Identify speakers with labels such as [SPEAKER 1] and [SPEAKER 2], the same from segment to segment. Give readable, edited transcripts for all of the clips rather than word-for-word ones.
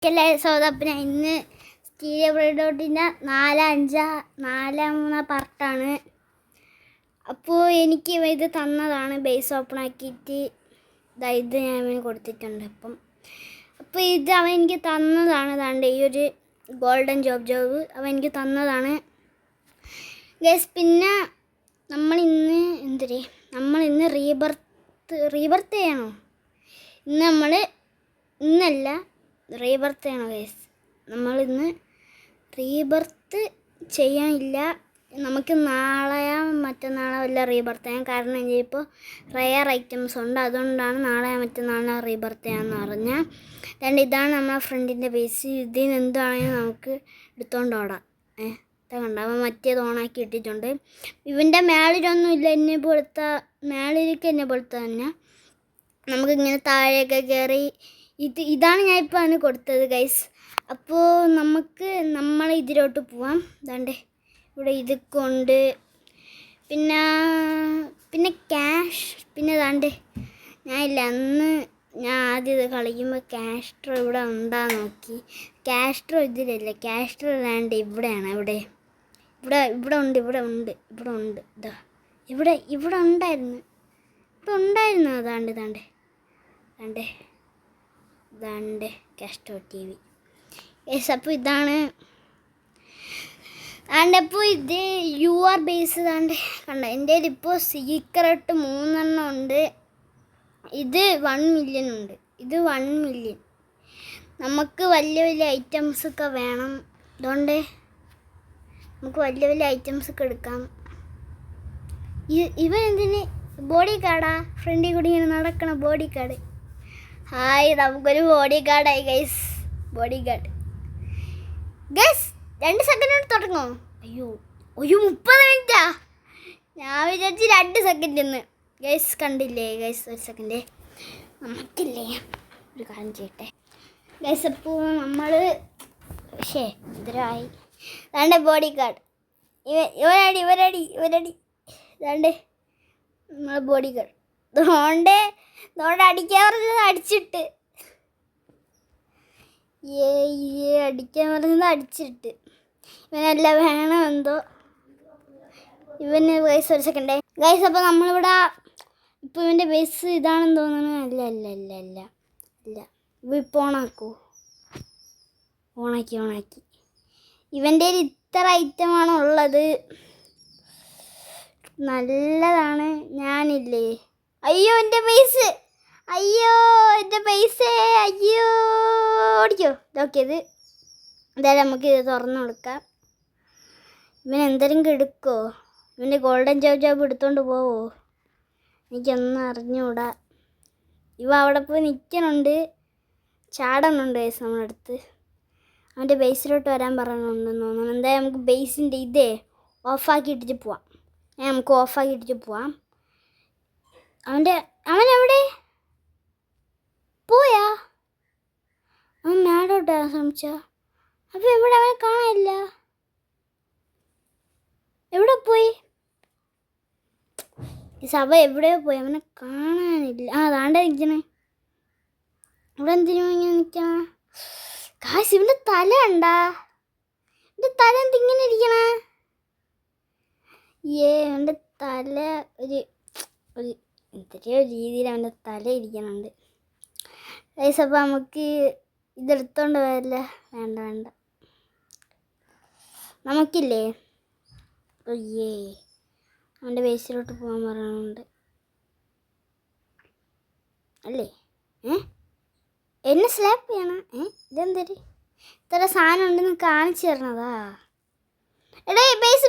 [SPEAKER 1] സോദപ്പന ഇന്ന് സ്റ്റീരിയോ ബ്രെഡോട്ടിൻ്റെ 4-3 പാർട്ടാണ്. അപ്പോൾ എനിക്ക് ഇത് തന്നതാണ്. ബേസ് ഓപ്പൺ ആക്കിയിട്ട് ഇത് ഞാൻ അവന് കൊടുത്തിട്ടുണ്ട്. അപ്പോൾ ഇത് അവൻ എനിക്ക് തന്നതാണ്. അതാണ്ട് ഈ ഒരു ഗോൾഡൻ ജോബ് അവൻ എനിക്ക് തന്നതാണ് ഗൈസ്. പിന്നെ നമ്മളിന്ന് റീബർത്ത് ചെയ്യണോ? ഇന്നല്ല റീബർത്ത് ചെയ്യണം ഗൈസ്. നമ്മളിന്ന് റീബർത്ത് ചെയ്യാനില്ല. നമുക്ക് നാളെയോ മറ്റന്നാളോ വല്ല റീബർത്ത് ചെയ്യാം. കാരണം ഇപ്പോൾ റയർ ഐറ്റംസ് ഉണ്ട്. അതുകൊണ്ടാണ് നാളെയോ മറ്റന്നാളോ റീബർത്ത് ചെയ്യാമെന്ന് പറഞ്ഞാൽ. അതുകൊണ്ട് ഇതാണ് നമ്മളെ ഫ്രണ്ടിൻ്റെ ബേസ്. ഇതിന് എന്താണെങ്കിലും നമുക്ക് എടുത്തുകൊണ്ട് ഓടാം. കണ്ട അവൻ മറ്റേത് ഓണാക്കി ഇട്ടിട്ടുണ്ട്. ഇവൻ്റെ മേളിലൊന്നും ഇല്ല. മേളിലേക്ക് എന്നെ പോലത്തെ തന്നെ നമുക്കിങ്ങനെ താഴെയൊക്കെ കയറി ഇതാണ് ഞാൻ ഇപ്പോൾ അവന് കൊടുത്തത് ഗൈസ്. അപ്പോൾ നമ്മൾ ഇതിലോട്ട് പോവാം. ദാണ്ടേ ഇവിടെ ഇതൊക്കെ ഉണ്ട്. പിന്നെ ക്യാഷ് ദാണ്ടേ അന്ന് ഞാൻ ആദ്യം ഇത് കളിക്കുമ്പോൾ ക്യാസ്ട്രോ ഇവിടെ ഉണ്ടാ നോക്കി. ക്യാസ്ട്രോ ഇതിലല്ല. ക്യാസ്ട്രോ ദാണ്ട് ഇവിടെയാണ്. ഇവിടെ ഉണ്ട്. ഇതാ ഇവിടെ ഉണ്ടായിരുന്നു. ദാണ്ടേ കാസ്ട്രോ TV. അപ്പോൾ ഇതാണ്. അപ്പോൾ ഇത് UR ബേസ് കണ്ട എൻ്റെ ഇപ്പോൾ സീക്രട്ട് 3 ഉണ്ട്. ഇത് 1 മില്യൺ ഉണ്ട്. ഇത് 1 മില്യൺ. നമുക്ക് വലിയ ഐറ്റംസൊക്കെ വേണം. അതുകൊണ്ട് നമുക്ക് വലിയ ഐറ്റംസൊക്കെ എടുക്കാം. ഇവൻ എന്തിന് ബോഡി ഗാർഡാ? ഫ്രണ്ടിൽ കൂടി ഇങ്ങനെ നടക്കണ ബോഡി ഗാർഡ്. ഹായ്, നമുക്കൊരു ബോഡി ഗാർഡായി guys. Body guard guys 2 second കൊണ്ട് തുടങ്ങോ? അയ്യോ 30 മിനിറ്റാ. ഞാൻ വിചാരിച്ച് 2 സെക്കൻഡ് ഗൈസ്. കണ്ടില്ലേ ഗൈസ്? 1 സെക്കൻഡ് നമുക്കില്ലേ ഒരു കാര്യം ചെയ്യട്ടെ ഗൈസ്. അപ്പോൾ നമ്മൾ ഇതിരായി ദാണ്ടേ ബോഡി ഗാർഡ്. ഇവരടി ദാണ്ടേ നമ്മളെ ബോഡി ഗാർഡ്. അതുകൊണ്ട് അടിക്കാൻ പറഞ്ഞത് അടിച്ചിട്ട് ഇവനെല്ലാം വേണം എന്തോ ഇവന് ഗൈസ്. 1 സെക്കൻഡേ ഗൈസ്. അപ്പോൾ നമ്മളിവിടെ ഇപ്പോൾ ഇവൻ്റെ ബേസ് ഇതാണെന്ന് തോന്നുന്നു. അല്ല ഇപ്പോൾ ഓണാക്കി. ഇവൻ്റെ ഇത്ര ഐറ്റമാണ് ഉള്ളത്. നല്ലതാണ്. ഞാനില്ലേ അയ്യോ എൻ്റെ പൈസ ഓടിക്കോ. നോക്കിയത് എന്തായാലും നമുക്കിത് തുറന്നു കൊടുക്കാം. ഇവൻ എന്തെങ്കിലും എടുക്കോ? ഇവൻ്റെ ഗോൾഡൻ ജോബ് എടുത്തോണ്ട് പോവോ? എനിക്കൊന്നും അറിഞ്ഞുകൂടാ. ഇവ അവിടെ പോയി നിൽക്കണുണ്ട്, ചാടണുണ്ട് ഗൈസ്. നമ്മളടുത്ത് അവൻ്റെ ബേസിലോട്ട് വരാൻ പറയണുണ്ടെന്ന് തോന്നുന്നു. എന്തായാലും നമുക്ക് ബേസിൻ്റെ ഓഫാക്കിയിട്ടിട്ട് പോവാം. അവനെവിടെ പോയാ? അവൻ മേലോട്ട് വരാൻ ശ്രമിച്ചാ? അപ്പോൾ എവിടെ? അവനെ കാണാനില്ല. എവിടെ പോയി? സഭ എവിടെയോ പോയി. അവനെ കാണാനില്ല. അതാണ്ട് നിൽക്കണേ. ഇവിടെ എന്തിനും ഇങ്ങനെ നിൽക്കണ കാശ്? ഇവൻ്റെ തല ഉണ്ടാ? എൻ്റെ തല എന്തിങ്ങനെ ഇരിക്കണ? അവൻ്റെ തല ഒരു എന്തൊക്കെയോ രീതിയിൽ അവൻ്റെ തല ഇരിക്കണുണ്ട് ഗൈസ്. അപ്പോൾ നമുക്ക് ഇതെടുത്തോണ്ട് വരില്ല. വേണ്ട നമുക്കില്ലേ അവൻ്റെ ബേസിലോട്ട് പോകാൻ പറയണുണ്ട് അല്ലേ? എന്നെ സ്ലാപ്പ് ചെയ്യണം. ഇതെന്തൊരു ഇത്ര സാധനം ഉണ്ടെന്ന് കാണിച്ചു തരണതാ? എടേ ബേസ്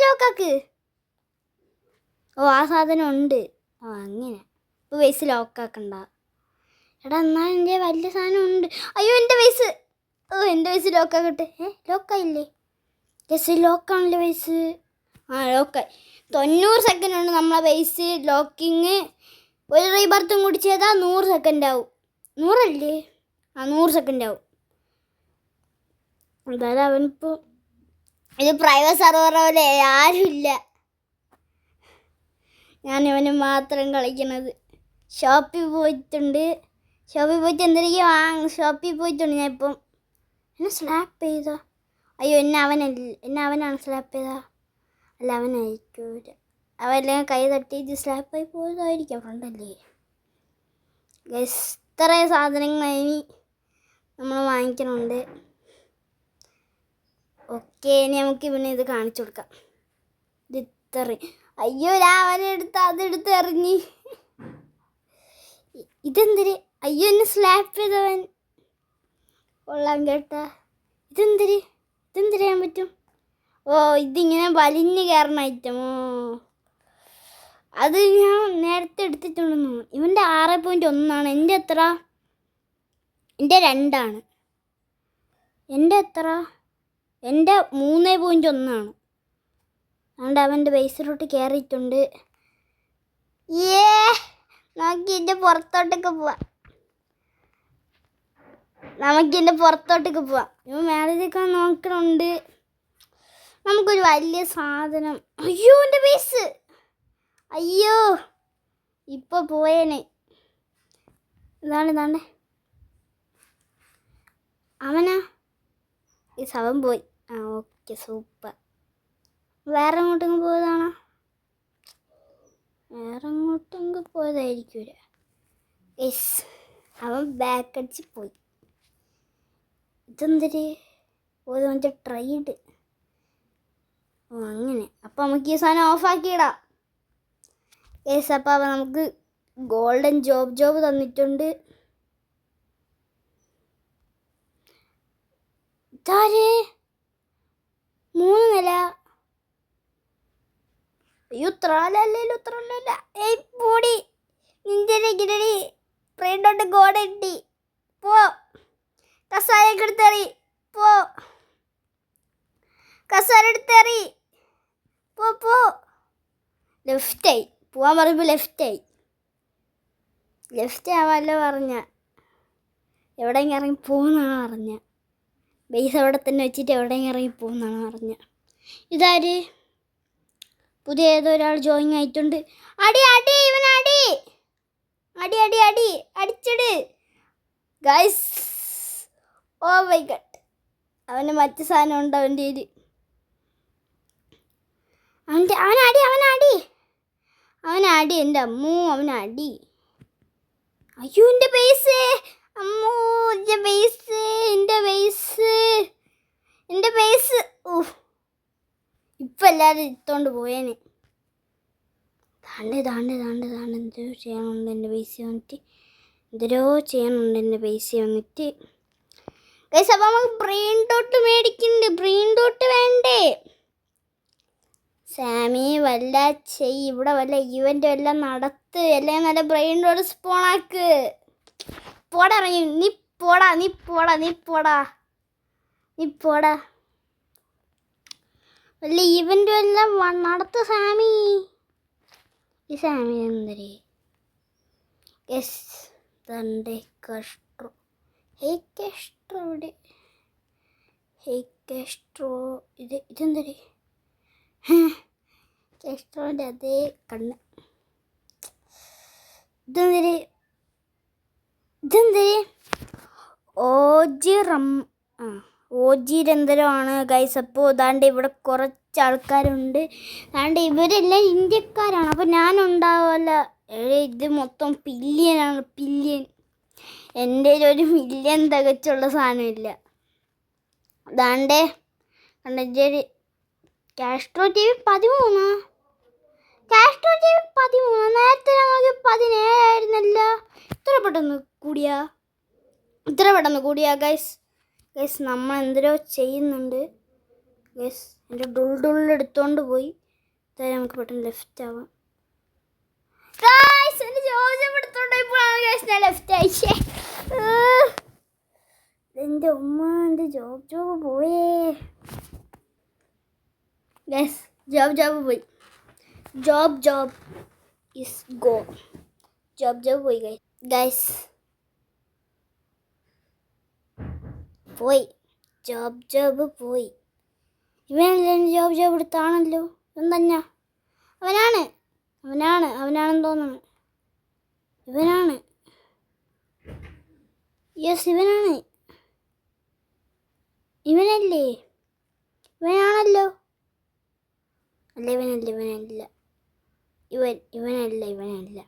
[SPEAKER 1] ലോക്കാക്ക്. ആ സാധനം ഉണ്ട്. അങ്ങനെ ഇപ്പോൾ ബേസ് ലോക്കാക്കണ്ട. എടാ എന്നാൽ എൻ്റെ വലിയ സാധനം ഉണ്ട്. അയ്യോ എൻ്റെ ബേസ് ലോക്കാക്കട്ടെ. ലോക്കായില്ലേ? ലോക്കാണല്ലേ ബേസ്? ലോക്കായി. 90 സെക്കൻഡ് ഉണ്ട് നമ്മളെ ബേസ് ലോക്കിങ്. ഒരു റീബർത്തും കൂടി ചെയ്താൽ 100 സെക്കൻഡ് ആവും. 100 അല്ലേ? 100 സെക്കൻഡ് ആവും. എന്തായാലും അവനിപ്പോൾ ഇത് പ്രൈവറ്റ് സെർവർ പോലെ ആരുമില്ല. ഞാൻ ഇവന് മാത്രം കളിക്കണത്. ഷോപ്പിൽ പോയിട്ടുണ്ട്. ഷോപ്പിൽ പോയിട്ട് എന്തെങ്കിലും ഷോപ്പിൽ പോയിട്ടുണ്ട് ഞാൻ ഇപ്പം. എന്നെ സ്ലാപ്പ് ചെയ്താ? അയ്യോ, എന്നെ അവനാണ് സ്ലാപ്പ് ചെയ്താ? അല്ല, അവനായിരിക്കും. അവനെല്ലാം കൈ തട്ടിയിട്ട് സ്ലാപ്പായി പോയതായിരിക്കും. ഫ്രണ്ടല്ലേ ഗൈസ്. ഇത്രയും സാധനങ്ങൾ ഇനി നമ്മൾ വാങ്ങിക്കണുണ്ട്. ഓക്കെ, ഇനി നമുക്ക് പിന്നെ ഇത് കാണിച്ചു കൊടുക്കാം. ഇത് ഇത്രയും. അയ്യോ, അവനെടുത്ത് അതെടുത്ത് എറിഞ്ഞി. ഇതെന്തിരി? അയ്യോ, എന്നെ സ്ലാപ്പ് ചെയ്തവൻ. കൊള്ളാം കേട്ടാ. ഇതെന്തിരിയാൻ പറ്റും? ഓ, ഇതിങ്ങനെ വലിഞ്ഞ് കയറണ ഐറ്റമോ? അത് ഞാൻ നേരത്തെ എടുത്തിട്ടുണ്ടെന്നു. ഇവൻ്റെ 6.1 എൻ്റെ എത്ര? എൻ്റെ 2. എൻ്റെ എത്ര? എൻ്റെ 3.1. അതുകൊണ്ട് അവൻ്റെ ബേസിലോട്ട് കയറിയിട്ടുണ്ട്. നമുക്ക് ഇതിൻ്റെ പുറത്തോട്ടൊക്കെ പോവാം. ഇവ മേളത്തേക്കാൻ നോക്കണുണ്ട്. നമുക്കൊരു വലിയ സാധനം. അയ്യോ, എൻ്റെ ബേസ്. അയ്യോ, ഇപ്പോൾ പോയേനെ. ഇതാണ്ട് അവനാ ഈ ശവം പോയി. Okay, super. വേറെ എങ്ങോട്ടെങ്കിലും പോയതാണോ? വേറെ എങ്ങോട്ടെങ്കിലും പോയതായിരിക്കൂല. യെസ്, അവൻ ബാക്ക് അടിച്ച് പോയി. ഇതെന്തിരി? പോയത് മറ്റേ ട്രൈഡ്. അങ്ങനെ. അപ്പം നമുക്ക് ഈ സാധനം ഓഫാക്കിയിടാം. യെസ്, അപ്പോൾ നമുക്ക് ഗോൾഡൻ ജോബ് തന്നിട്ടുണ്ട്. ഇതാര്? 3 നില. അയ്യോ, ഉത്രല്ല. ഏയ് പോടി, നിന്റെ ഗിരടി ഫ്രണ്ടോട്ട് ഗോഡി. പോ, കസാരയൊക്കെ എടുത്തേറി. പോ, കസാര എടുത്തേറി. പോ. ലെഫ്റ്റായി പോവാൻ പറയുമ്പോൾ ലെഫ്റ്റ് ആവാമല്ലോ പറഞ്ഞ. എവിടെയെങ്കിലും ഇറങ്ങി പോകുന്നാണ് പറഞ്ഞ. ബേസ് അവിടെ തന്നെ വെച്ചിട്ട് എവിടെയെങ്കിലും ഇറങ്ങി പോകുന്നാണ് പറഞ്ഞ. ഇതാര്? പുതിയ ഏതോ ഒരാൾ ജോയിൻ ആയിട്ടുണ്ട്. ഇവൻ അടിച്ചിട് ഗൈസ്. ഓ മൈ ഗോഡ്, അവന് മറ്റു സാധനം ഉണ്ട് അവൻ്റെ കയ്യിൽ. അവനടി എൻ്റെ അമ്മൂ, അവനടി. അയ്യോ, എൻ്റെ ബേസ്. അമ്മൂ, എൻ്റെ ബേസ്. ഇപ്പം എല്ലാവരും ഇട്ടുകൊണ്ട് പോയേനെ. താണ്ട് എന്തോ ചെയ്യാനുണ്ട് എൻ്റെ ബേസ് വന്നിട്ട്. ഗൈസ്, അപ്പം നമുക്ക് ബ്രെയിൻ ഡോട്ട് മേടിക്കുന്നുണ്ട്. ബ്രെയിൻ ഡോട്ട് വേണ്ടേ സാമി? വല്ല ഇവിടെ വല്ല ഇവൻ്റ് എല്ലാം നടത്ത്. എല്ലാം നല്ല ബ്രെയിൻ ഡോട്ട് സ്പോണാക്ക്. പോടാ, ഇറങ്ങി. നീ പോടാ. വല്ല ഇവൻ്റ് എല്ലാം നടത്ത് സാമി. ഈ സാമി എന്തരേ? യെസ്, തൻ്റെ കഷ്ട്രോ. ഇതെന്തരേ? കെസ്ട്രോൻ്റെ അതേ കണ്ണ്. ഇതെന്തരേ? ഓജിരന്തരമാണ് ഗൈസ്. അപ്പോൾ ഇതാണ്ട് ഇവിടെ കുറച്ച് ആൾക്കാരുണ്ട്. അതാണ്ട് ഇവരെല്ലാം ഇന്ത്യക്കാരാണ്. അപ്പോൾ ഞാനുണ്ടാവുമല്ല. ഇത് മൊത്തം പില്യനാണ്. എൻ്റെ ഒരു മില്യൺ തികച്ചുള്ള സാധനമില്ല. അതാണ്ടേ കണ്ടൊരു കാസ്ട്രോ TV 13. നേരത്തെ ഞങ്ങൾക്ക് 17 ആയിരുന്നല്ല. ഇത്ര പെട്ടെന്ന് കൂടിയാ ഗൈസ്. നമ്മൾ എന്തോ ചെയ്യുന്നുണ്ട് ഗൈസ്. എൻ്റെ ഡുള്ളെടുത്തോണ്ട് പോയി. അതായത് നമുക്ക് പെട്ടെന്ന് ലെഫ്റ്റ് ആവാം ഗൈസ്. എൻ്റെ എടുത്തോണ്ട് പോയിപ്പോഴാണ് ഗൈസ് ഞാൻ ലെഫ്റ്റ് അയച്ചേ. എൻ്റെ ഉമ്മ, എൻ്റെ ജോബ് പോയേ ഗൈസ്. ജോബ് പോയി. Job is go. ജോബ് പോയി ഗൈസ്. പോയി. ജോബ് പോയി. ഇവനല്ലേ ജോബ് എടുത്താണല്ലോ. എന്തഞ്ഞാ? അവനാണെന്ന് തോന്നുന്നു. ഇവനാണ്. യെസ് ഇവനാണ്. ഇവനല്ലേ? ഇവനാണല്ലോ. അല്ല ഇവനല്ല. ഇവനല്ല.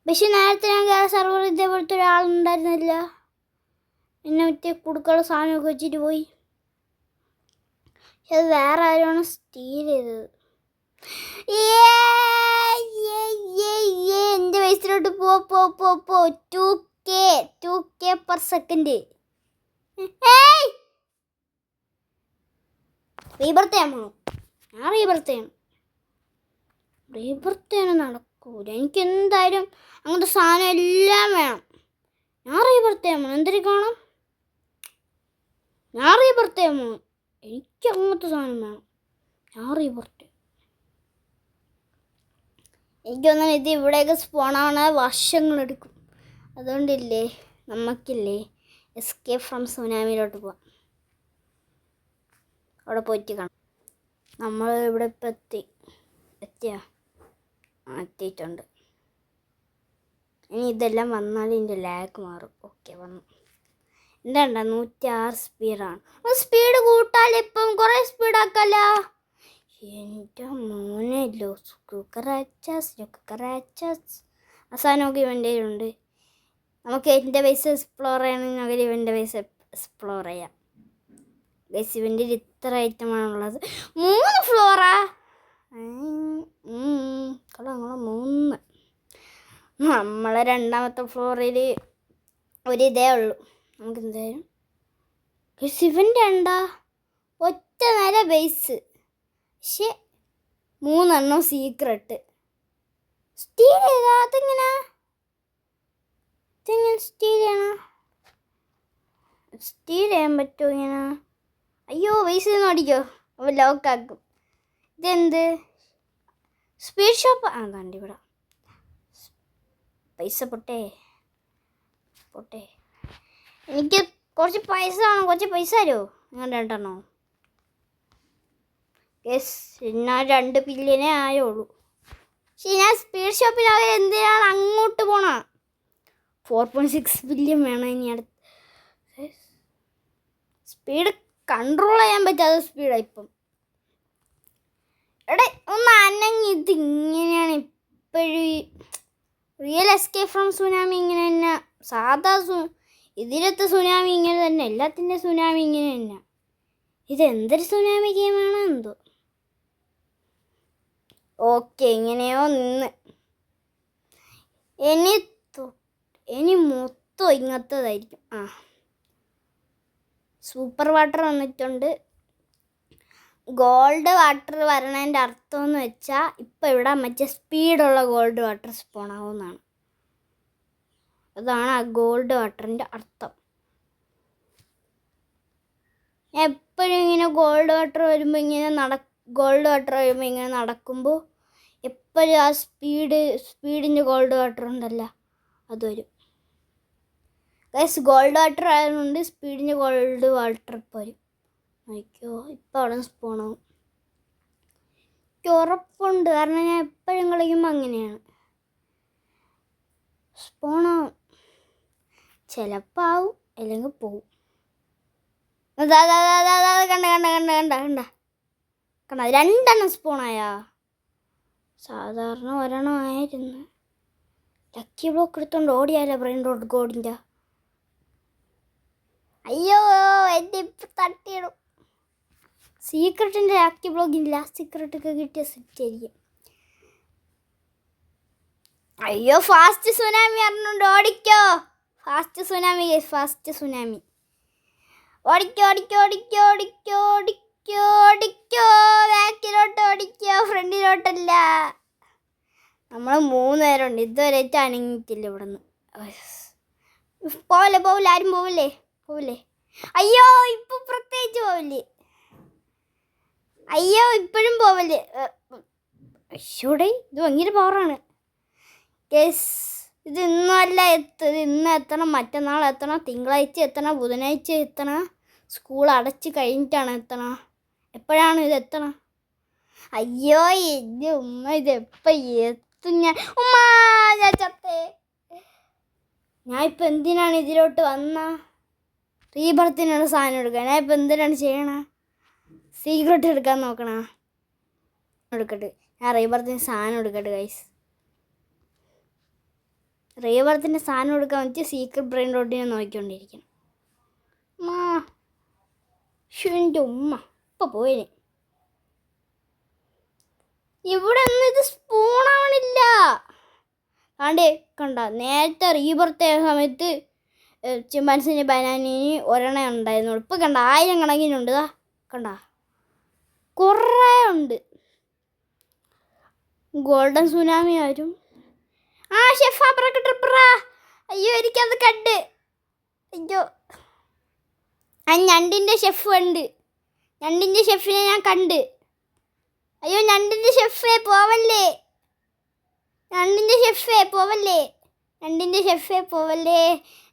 [SPEAKER 1] പക്ഷെ നേരത്തെ ഞാൻ കയറിയ സർവർ ഇതേപോലത്തെ ഒരാളുണ്ടായിരുന്നില്ല. എന്നെ മറ്റേ കുടുക്കുള്ള സാധനമൊക്കെ വെച്ചിട്ട് പോയി. പക്ഷെ അത് വേറെ ആരുമാണ് സ്റ്റീൽ ചെയ്തത്. എൻ്റെ വയസ്സിലോട്ട് പോ 2K per second. റീബർത്ത് ചെയ്യാൻ പോണു. ഞാൻ റീബർത്ത് ചെയ്യാൻ നടക്കൂല. എനിക്ക് എന്തായാലും അങ്ങനത്തെ സാധനം എല്ലാം വേണം. ഞാൻ റീബർത്ത് ചെയ്യാൻ പോണു. എന്തിനു കാണാം? ഞാൻ റീബർത്ത് ചെയ്യാൻ പോണു. എനിക്ക് അങ്ങനത്തെ സാധനം വേണം. ഞാൻ റീബർത്ത്. എനിക്കൊന്നും ഇത് ഇവിടെയൊക്കെ സ്പോണാണ് വർഷങ്ങളെടുക്കും. അതുകൊണ്ടില്ലേ നമുക്കില്ലേ എസ്കേപ്പ് ഫ്രം സുനാമിയിലോട്ട് പോവാം. അവിടെ പോയിട്ട് കാണാം. നമ്മൾ ഇവിടെ ഇപ്പം എത്തിയിട്ടുണ്ട്. ഇനി ഇതെല്ലാം വന്നാൽ ഇതിൻ്റെ ലാഗ് മാറും. ഓക്കെ വന്നു. എന്താ 106 സ്പീഡാണ്. സ്പീഡ് കൂട്ടാലിപ്പം കുറേ സ്പീഡാക്കല്ല. എൻ്റെ മോനല്ലോ അവസാനമൊക്കെ ഇവൻ്റെ ഉണ്ട്. നമുക്ക് എൻ്റെ ബേസ് എക്സ്പ്ലോർ ചെയ്യണമെങ്കിൽ ഇവൻ്റെ ബേസ് എക്സ്പ്ലോർ ചെയ്യാം. ബേസ് ഇവൻ്റെ ഇത്ര ഐറ്റമാണുള്ളത്. 3 ഫ്ലോറാ? കൊള്ളാം 3. നമ്മളെ രണ്ടാമത്തെ ഫ്ലോറിൽ ഒരിതേ ഉള്ളൂ. നമുക്ക് എന്തായാലും ഇവൻ്റെ ഒറ്റ നില ബേസ്. പക്ഷെ 3 സീക്രട്ട്. സ്റ്റീൽ ചെയ്താ അതെങ്ങനെ സ്റ്റീൽ ചെയ്യണം? സ്റ്റീൽ ചെയ്യാൻ പറ്റുമോ ഇങ്ങനെ? അയ്യോ ബേസ് ഒന്നും അടിക്കോ? അപ്പോൾ ലോക്കാക്കും. ഇതെന്ത് സ്പീഡ് ഷോപ്പ്? കണ്ടി ഇവിടെ പൈസ പൊട്ടേ. എനിക്ക് കുറച്ച് പൈസ വേണം. കുറച്ച് പൈസ തരുമോ? നിങ്ങൾ 2 യെസ്. ഞാൻ 2 ബില്യനേ ആയുള്ളൂ. പക്ഷേ ഞാൻ സ്പീഡ് ഷോപ്പിനകത്ത് എന്തിനാണ് അങ്ങോട്ട് പോണ? 4.6 ബില്യൺ വേണം ഇനി അടുത്ത്. സ്പീഡ് കൺട്രോൾ ചെയ്യാൻ പറ്റാത്ത സ്പീഡാണ് ഇപ്പം. എടേ ഒന്ന് അനങ്ങി. ഇതിങ്ങനെയാണ് ഇപ്പോഴും. റിയൽ എസ്കേപ്പ് ഫ്രം സുനാമി ഇങ്ങനെ തന്നെ. സാധാ ഇതിലത്തെ സുനാമി ഇങ്ങനെ തന്നെ. എല്ലാത്തിൻ്റെ സുനാമി ഇങ്ങനെ തന്നെ. ഇതെന്തൊരു സുനാമി ഗെയിമാണോ എന്തോ. ഓക്കെ ഇങ്ങനെയോ നിന്ന്. ഇനി മൊത്തം ഇങ്ങനത്തേതായിരിക്കും. സൂപ്പർ വാട്ടർ വന്നിട്ടുണ്ട്. ഗോൾഡ് വാട്ടർ വരണതിൻ്റെ അർത്ഥം എന്ന് വെച്ചാൽ ഇപ്പം ഇവിടെ മറ്റേ സ്പീഡുള്ള ഗോൾഡ് വാട്ടർ സ്പോൺ ആവുമെന്നാണ്. അതാണ് ആ ഗോൾഡ് വാട്ടറിൻ്റെ അർത്ഥം. എപ്പോഴും ഇങ്ങനെ ഗോൾഡ് വാട്ടർ വരുമ്പോൾ ഇങ്ങനെ നടക്കുമ്പോൾ എപ്പോഴും ആ സ്പീഡിൻ്റെ ഗോൾഡ് വാട്ടർ ഉണ്ടല്ലോ അത് വരും. ഗൈസ് ഗോൾഡ് വാട്ടർ ആയതുകൊണ്ട് സ്പീഡിൻ്റെ ഗോൾഡ് വാട്ടർ ഇപ്പോൾ വരും. അയ്യോ ഇപ്പം അവിടെ സ്പോണാവും. എനിക്ക് ഉറപ്പുണ്ട്. കാരണം ഞാൻ എപ്പോഴും കളിക്കുമ്പോൾ അങ്ങനെയാണ്. സ്പോണാവും. ചിലപ്പോൾ ആവും അല്ലെങ്കിൽ പോവും. കണ്ട 2 സ്പൂണായാ? സാധാരണ 1 ആയിരുന്നു. ലക്കി ബ്ലോക്ക് എടുത്തോണ്ട് ഓടിയാലോ ബ്രെയിൻ റോഡ് ഗോഡിൻ്റെ. അയ്യോ എൻ്റെ ഇപ്പം തട്ടിയിടും. സീക്രട്ടിൻ്റെ ലക്കി ബ്ലോക്കിൻ്റെ ലാസ്റ്റ് സീക്രട്ടൊക്കെ കിട്ടിയ സെറ്റായിരിക്കും. അയ്യോ ഫാസ്റ്റ് സുനാമി അറിഞ്ഞുണ്ട്. ഓടിക്കോ. Fast tsunami. ഓടിക്കോ. ബാക്കിലോട്ട് ഓടിക്കോ, ഫ്രണ്ടിലോട്ടല്ല. നമ്മൾ 3 പേരുണ്ട്. ഇതുവരെ അനങ്ങിയിട്ടില്ല ഇവിടെ നിന്ന്. പോവില്ല. ആരും പോവില്ലേ? അയ്യോ ഇപ്പം പ്രത്യേകിച്ച് പോവില്ലേ? അയ്യോ ഇപ്പോഴും പോവില്ലേ? അയ്യോടെ ഇത് ഭയങ്കര പവറാണ്. യെസ് ഇത് ഇന്നല്ല ഇന്ന് എത്തണം, മറ്റന്നാൾ എത്തണം, തിങ്കളാഴ്ച എത്തണം, ബുധനാഴ്ച എത്തണം, സ്കൂൾ അടച്ച് കഴിഞ്ഞിട്ടാണ് എത്തണം. എപ്പോഴാണ് ഇത് എത്തണം? അയ്യോ എൻ്റെ ഉമ്മ ഇതെപ്പം എത്തും? ഞാൻ ചത്തേ. ഞാൻ ഇപ്പം എന്തിനാണ് ഇതിലോട്ട് വന്ന റീബർത്തിനാണ് സാധനം എടുക്കുക. ഞാൻ ഇപ്പം എന്തിനാണ് ചെയ്യണ? സീക്രട്ട് എടുക്കാൻ നോക്കണ. എടുക്കട്ടെ, ഞാൻ റീബർത്തിന് സാധനം എടുക്കട്ടെ ഗൈസ്. റീബർത്തിൻ്റെ സാധനം എടുക്കാൻ വെച്ച് സീക്രട്ട് ബ്രെയിൻ റോട്ടിനെ നോക്കിക്കൊണ്ടിരിക്കണം. എൻ്റെ ഉമ്മ ഇപ്പം പോയിന്. ഇവിടെ ഒന്നും ഇത് സ്പൂണാവണില്ല. കണ്ട നേരത്തെ റീബർത്ത് സമയത്ത് ചിമ്പാൻസിന് ബനാനിന് ഒരെണ്ണ ഉണ്ടായിരുന്നുള്ളൂ. ഇപ്പം കണ്ട 1000 കണക്കിനുണ്ട്. കണ്ട കുറേ ഉണ്ട്. ഗോൾഡൻ സുനാമി ആരും ഷെഫ് അയ്യോ എനിക്കത് കണ്ട്. അയ്യോ ഞണ്ടിൻ്റെ ഷെഫ് ഉണ്ട്. ഞണ്ടിൻ്റെ ഷെഫിനെ ഞാൻ കണ്ട്. അയ്യോ ഞണ്ടിൻ്റെ ഷെഫേ പോവല്ലേ, ഞണ്ടിൻ്റെ ഷെഫേ പോവല്ലേ, ഞണ്ടിൻ്റെ ഷെഫേ പോവല്ലേ.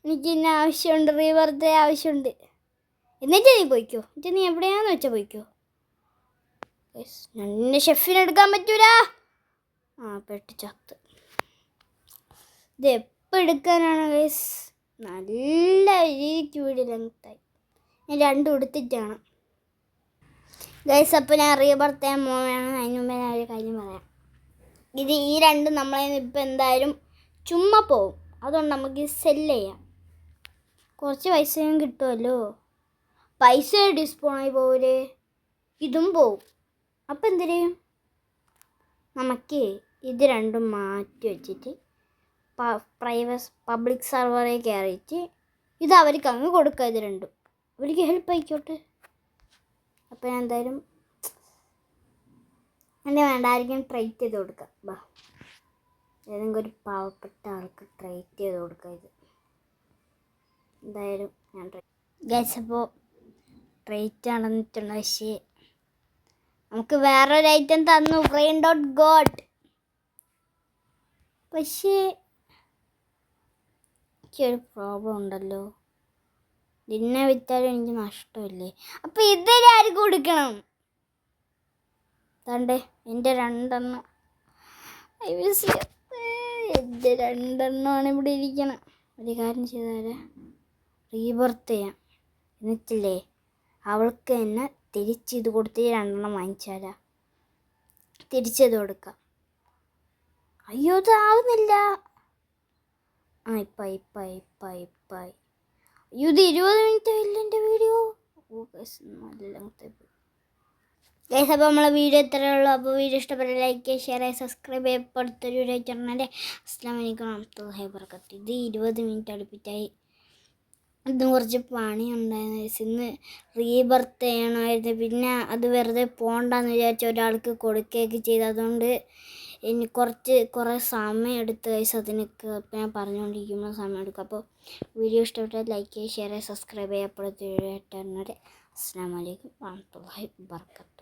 [SPEAKER 1] എനിക്ക് ഇന്ന ആവശ്യമുണ്ട്, റീബർത്ത് ആവശ്യമുണ്ട്. എന്നിട്ട് നീ പോയിക്കോ, എന്നിട്ട് നീ എവിടെയാന്ന് വെച്ചാൽ പോയിക്കോ. ഞണ്ടിൻ്റെ ഷെഫിനെ എടുക്കാൻ പറ്റൂല. പെട്ട് ചത്ത്. ഇത് എപ്പോൾ എടുക്കാനാണ് ഗൈസ്? നല്ല രീതിക്ക് വീട് ലെങ്തായി. ഞാൻ 2 എടുത്തിട്ടാണ് ഗൈസ്. അപ്പോൾ ഞാൻ റീബർത്ത് ചെയ്യാൻ പോവുകയാണ്. അതിന് മുമ്പേ ഞാൻ ഒരു കാര്യം പറയാം. ഈ 2 നമ്മളെ ഇപ്പം എന്തായാലും ചുമ്മാ പോവും. അതുകൊണ്ട് നമുക്ക് സെല്ല് ചെയ്യാം. കുറച്ച് പൈസയും കിട്ടുമല്ലോ. പൈസ ഡിസ്പോണായി പോവില്ലേ? ഇതും പോവും. അപ്പം എന്ത് ചെയ്യും? നമുക്ക് ഇത് 2 മാറ്റി വെച്ചിട്ട് പബ്ലിക് സർവറിൽ കയറിയിട്ട് ഇത് അവർക്ക് അങ്ങ് കൊടുക്കുക. ഇത് 2 അവർക്ക് ഹെൽപ്പ് ആയിക്കോട്ടെ. അപ്പോൾ ഞാൻ എന്തായാലും എൻ്റെ വേണ്ട ആയിരിക്കും ട്രേറ്റ് ചെയ്ത് കൊടുക്കാം. ഏതെങ്കിലും ഒരു പാവപ്പെട്ട ആൾക്ക് ട്രേറ്റ് ചെയ്ത് കൊടുക്കുക. ഇത് എന്തായാലും ഞാൻ ഗൈസ് അപ്പോൾ ട്രേറ്റ് നടന്നിട്ടുണ്ട്. പക്ഷേ നമുക്ക് വേറൊരു ഐറ്റം തന്നു, ബ്രെയിൻ ഡോട്ട് ഗോഡ്. പക്ഷേ എനിക്കൊരു പ്രോബ്ലം ഉണ്ടല്ലോ. ഇതിനെ വിറ്റാലും എനിക്ക് നഷ്ടമില്ലേ? അപ്പം ഇതുവരെ ആർക്ക് കൊടുക്കണം? തണ്ടേ എൻ്റെ 2 എണ്ണം. എൻ്റെ 2 എണ്ണമാണ് ഇവിടെ ഇരിക്കണം. ഒരു കാര്യം ചെയ്താൽ റീബർത്ത് ചെയ്യാം. എന്നിട്ടില്ലേ അവൾക്ക് തന്നെ തിരിച്ചിത് കൊടുത്ത് 2 എണ്ണം വാങ്ങിച്ചാലാ തിരിച്ചത് കൊടുക്കാം. അയ്യോ ഇതാവുന്നില്ല. ഇപ്പായി. അയ്യോ ഇത് 20 മിനിറ്റ് ആയില്ല എൻ്റെ വീഡിയോ. നല്ല ഗൈസ് അപ്പോൾ നമ്മളെ വീഡിയോ ഇത്രയേ ഉള്ളൂ. അപ്പോൾ വീഡിയോ ഇഷ്ടപ്പെട്ട ലൈക്ക് ചെയ്യുക, ഷെയർ ചെയ്യുക, സബ്സ്ക്രൈബ് ചെയ്യുക. ഇപ്പോൾ അടുത്തൊരു വീഡിയോ ചാനലിൻ്റെ അസ്സലാമു അലൈക്കും വറഹ്മത്തുള്ളാഹി വബറകാതുഹു. ഇത് 20 മിനിറ്റ് അടുപ്പിച്ചായി. ഇതും കുറച്ച് പണിയുണ്ടായിരുന്നു. ഇന്ന് റീബർത്ത് ചെയ്യണമായിരുന്നു. പിന്നെ അത് വെറുതെ പോകണ്ടെന്ന് വിചാരിച്ച ഒരാൾക്ക് കൊടുക്കുകയൊക്കെ ചെയ്തു. അതുകൊണ്ട് ഇനി കുറേ സമയം എടുത്ത് ഗൈസ് അതിനൊക്കെ. അപ്പോൾ ഞാൻ പറഞ്ഞുകൊണ്ടിരിക്കുമ്പോൾ സമയം എടുക്കും. അപ്പോൾ വീഡിയോ ഇഷ്ടപ്പെട്ടാൽ ലൈക്ക് ചെയ്യുക, ഷെയർ ചെയ്യുക, സബ്സ്ക്രൈബ് ചെയ്യുക. അപ്പോഴത്തെ വീഡിയോ ചാനലിൻ്റെ അസ്സലാമു അലൈക്കും വറഹ്മത്തുള്ളാഹി വബറകാതുഹു.